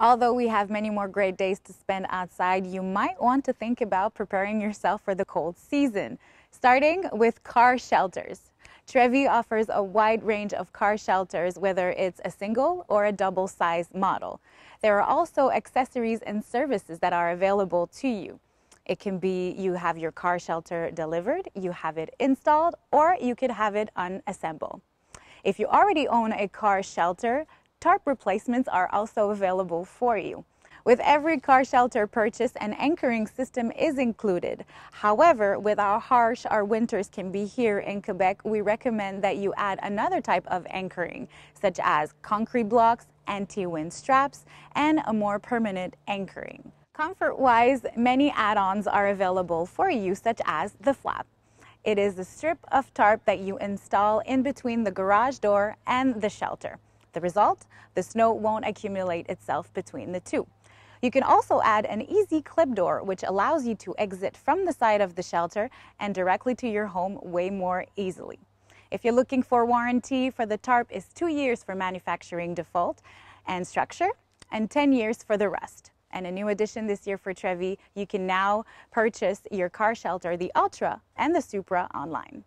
Although we have many more great days to spend outside, you might want to think about preparing yourself for the cold season, starting with car shelters. Trévi offers a wide range of car shelters, whether it's a single or a double-size model. There are also accessories and services that are available to you. It can be you have your car shelter delivered, you have it installed, or you could have it unassembled. If you already own a car shelter, tarp replacements are also available for you. With every car shelter purchase, an anchoring system is included. However, with how harsh our winters can be here in Quebec, we recommend that you add another type of anchoring, such as concrete blocks, anti-wind straps, and a more permanent anchoring. Comfort-wise, many add-ons are available for you, such as the flap. It is a strip of tarp that you install in between the garage door and the shelter. The result? The snow won't accumulate itself between the two. You can also add an easy clip door, which allows you to exit from the side of the shelter and directly to your home way more easily. If you're looking for warranty for the tarp, is 2 years for manufacturing default and structure, and 10 years for the rest. And a new addition this year for Trévi, you can now purchase your car shelter, the Ultra and the Supra, online.